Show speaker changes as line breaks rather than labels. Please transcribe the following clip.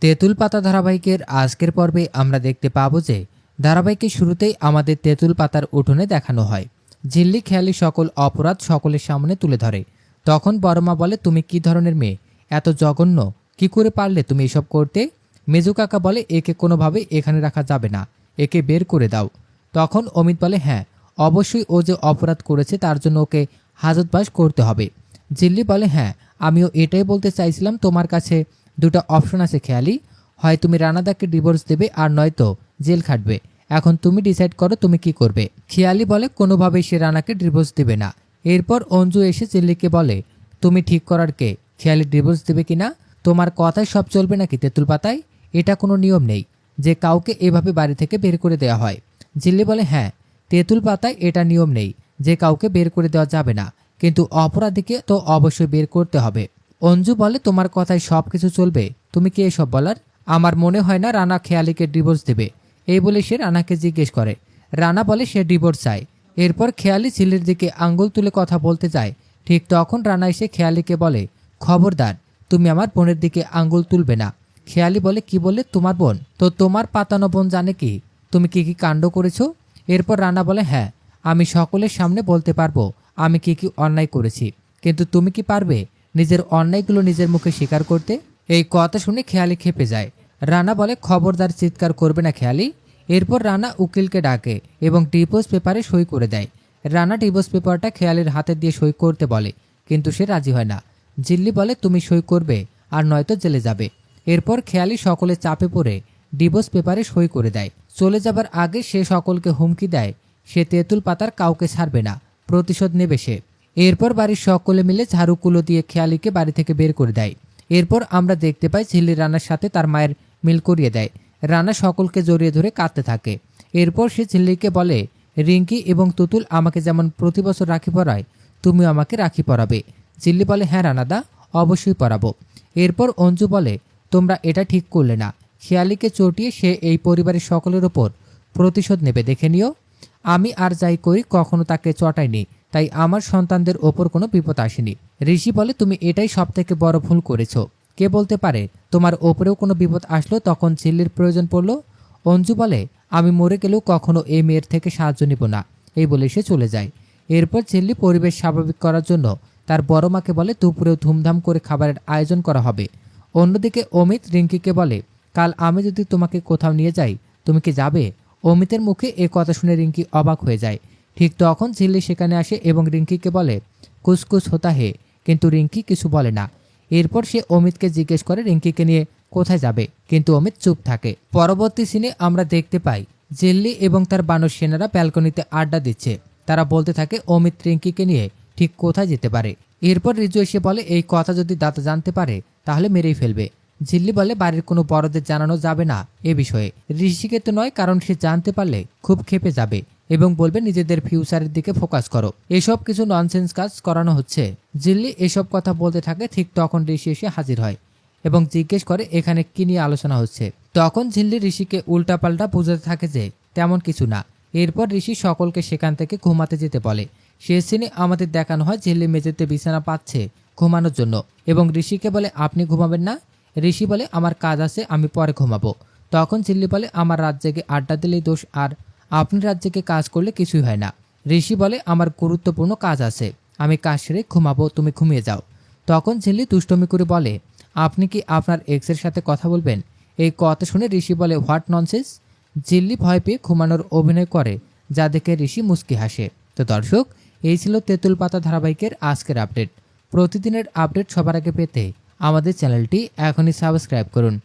তেঁতুল পাতা ধারাবাহিকের আজকের পর্বে আমরা দেখতে পাবো যে ধারাবাহিকের শুরুতেই আমাদের তেঁতুল পাতার উঠোনে দেখানো হয় ঝিল্লি খেয়ালি সকল অপরাধ সকলের সামনে তুলে ধরে। তখন বড়মা বলে, তুমি কি ধরনের মেয়ে, এত জঘন্য, কি করে পারলে তুমি এসব করতে? মেজু কাকা বলে, একে কোনোভাবেই এখানে রাখা যাবে না, একে বের করে দাও। তখন অমিত বলে, হ্যাঁ অবশ্যই, ও যে অপরাধ করেছে তার জন্য ওকে হাজতবাস করতে হবে। ঝিল্লি বলে, হ্যাঁ আমিও এটাই বলতে চাইছিলাম, তোমার কাছে দুটো অপশন আছে খেয়ালি, হয় তুমি রানাদাকে ডিভোর্স দেবে আর নয়তো জেল খাটবে। এখন তুমি ডিসাইড করো তুমি কি করবে। খেয়ালি বলে, কোনোভাবেই সে রানাকে ডিভোর্স দেবে না। এরপর অঞ্জু এসে ঝিল্লিকে বলে, তুমি ঠিক করার কে, খেয়ালি ডিভোর্স দেবে কিনা? তোমার কথাই সব চলবে নাকি তেঁতুল পাতায়? এটা কোনো নিয়ম নেই যে কাউকে এভাবে বাড়ি থেকে বের করে দেওয়া হয়। ঝিল্লি বলে, হ্যাঁ তেঁতুল পাতায় এটা নিয়ম নেই যে কাউকে বের করে দেওয়া যাবে না, কিন্তু অপরাধীকে তো অবশ্যই বের করতে হবে। অঞ্জু বলে, তোমার কথায় সব কিছু চলবে, তুমি কি এসব বলার? আমার মনে হয় না রানা খেয়ালিকে ডিভোর্স দেবে। এই বলে সে রানাকে জিজ্ঞেস করে। রানা বলে সে ডিভোর্স চায়। এরপর খেয়ালি ঝিল্লির দিকে আঙ্গুল তুলে কথা বলতে যায়। ঠিক তখন রানা এসে খেয়ালিকে বলে, খবরদার, তুমি আমার বোনের দিকে আঙ্গুল তুলবে না। খেয়ালি বলে, কি বলে তোমার বোন? তো তোমার পাতানো বোন জানে কি তুমি কি কি কাণ্ড করেছো? এরপর রানা বলে, হ্যাঁ আমি সকলের সামনে বলতে পারবো আমি কি কি অন্যায় করেছি, কিন্তু তুমি কি পারবে নিজের অন্যায়গুলো নিজের মুখে স্বীকার করতে? এই কথা শুনে খেয়ালি খেপে যায়। রানা বলে, খবরদার চিৎকার করবে না খেয়ালি। এরপর রানা উকিলকে ডাকে এবং ডিভোর্স পেপারে সই করে দেয়। রানা ডিভোর্স পেপারটা খেয়ালির হাতে দিয়ে সই করতে বলে, কিন্তু সে রাজি হয় না। ঝিল্লি বলে, তুমি সই করবে আর নয়তো জেলে যাবে। এরপর খেয়ালি সকলে চাপে পড়ে ডিভোর্স পেপারে সই করে দেয়। চলে যাবার আগে সে সকলকে হুমকি দেয় সে তেঁতুল পাতার কাউকে ছাড়বে না, প্রতিশোধ নেবে সে। এরপর বাড়ির সকলে মিলে ঝাড়ু কুলো দিয়ে খেয়ালিকে বাড়ি থেকে বের করে দেয়। এরপর আমরা দেখতে পাই ঝিল্লি রানার সাথে তার মায়ের মিল করিয়ে দেয়। রানা সকলকে জড়িয়ে ধরে কাঁদতে থাকে। এরপর সে ঝিল্লিকে বলে, রিঙ্কি এবং তুতুল আমাকে যেমন প্রতি বছর রাখি পরায়, তুমিও আমাকে রাখি পরাবে। ঝিল্লি বলে, হ্যাঁ রানাদা, অবশ্যই পরাবো। এরপর অঞ্জু বলে, তোমরা এটা ঠিক করলে না, খেয়ালিকে চটিয়ে সে এই পরিবারের সকলের ওপর প্রতিশোধ নেবে, দেখে নিও। আমি আর যাই করি কখনো তাকে চটাইনি, তাই আমার সন্তানদের ওপর কোনো বিপদ আসেনি। ঋষি বলে, তুমি এটাই সব থেকে বড় ভুল করেছো। কে বলতে পারে তোমার ওপরেও কোনো বিপদ আসলো তখন ঝিল্লির প্রয়োজন পড়লো। অঞ্জু বলে, আমি মরে গেলেও কখনো এই মেয়ের থেকে সাহায্য নিব না। এই বলে সে চলে যায়। এরপর ঝিল্লি পরিবেশ স্বাভাবিক করার জন্য তার বড় মাকে বলে দুপুরেও ধুমধাম করে খাবারের আয়োজন করা হবে। অন্যদিকে অমিত রিঙ্কিকে বলে, কাল আমি যদি তোমাকে কোথাও নিয়ে যাই তুমি কি যাবে? অমিতের মুখে এ কথা শুনে রিঙ্কি অবাক হয়ে যায়। ঠিক তখন ঝিল্লি সেখানে আসে এবং রিঙ্কিকে বলে, কুসকুস হোতা হে, কিন্তু রিঙ্কি কিছু বলে না। এরপর সে অমিতকে জিজ্ঞেস করে রিঙ্কিকে নিয়ে কোথায় যাবে, কিন্তু অমিত চুপ থাকে। পরবর্তী সিনে আমরা দেখতে পাই ঝিল্লি এবং তার বানর সেনারা ব্যালকনিতে আড্ডা দিচ্ছে। তারা বলতে থাকে অমিত রিঙ্কিকে নিয়ে ঠিক কোথায় যেতে পারে। এরপর রিজু এসে বলে, এই কথা যদি দাদা জানতে পারে তাহলে মেরেই ফেলবে। ঝিল্লি বলে, বাড়ির কোনো বড়দের জানানো যাবে না এ বিষয়ে। ঋষিকে তো নয়, কারণ সে জানতে পারলে খুব ক্ষেপে যাবে এবং বলবে নিজেদের ফিউচারের দিকে ফোকাস করো, এসব কিছু ননসেন্স কাজ করানো হচ্ছে। ঝিল্লি এসব কথা বলতে থাকে। ঠিক তখন ঋষি এসে হাজির হয় এবং জিজ্ঞেস করে এখানে কি নিয়ে আলোচনা হচ্ছে। তখন ঝিল্লি ঋষিকে উল্টাপাল্টা বোঝাতে থাকে যে তেমন কিছু না। এরপর ঋষি সকলকে সেখান থেকে ঘুমাতে যেতে বলে। শেষ সিনে আমাদের দেখানো হয় ঝিল্লি মেঝেতে বিছানা পাচ্ছে ঘুমানোর জন্য এবং ঋষিকে বলে, আপনি ঘুমাবেন না? ঋষি বলে, আমার কাজ আছে, আমি পরে ঘুমাবো। তখন ঝিল্লি বলে, আমার রাত জেগে আড্ডা দিলেই দোষ, আর আপনি রাত জেগে কাজ করলে কিছুই হয় না। ঋষি বলে, আমার গুরুত্বপূর্ণ কাজ আছে, আমি কাজ সেরে ঘুমাবো, তুমি ঘুমিয়ে যাও। তখন ঝিল্লি দুষ্টমি করে বলে, আপনি কি আপনার এক্সের সাথে কথা বলবেন? এই কথা শুনে ঋষি বলে, হোয়াট ননসেন্স। ঝিল্লি ভয় পেয়ে ঘুমানোর অভিনয় করে, যা দেখে ঋষি মুচকি হাসে। তো দর্শক, এই ছিল তেঁতুল পাতা ধারাবাহিকের আজকের আপডেট। প্রতিদিনের আপডেট সবার আগে পেতে আমাদের চ্যানেলটি এখনই সাবস্ক্রাইব করুন।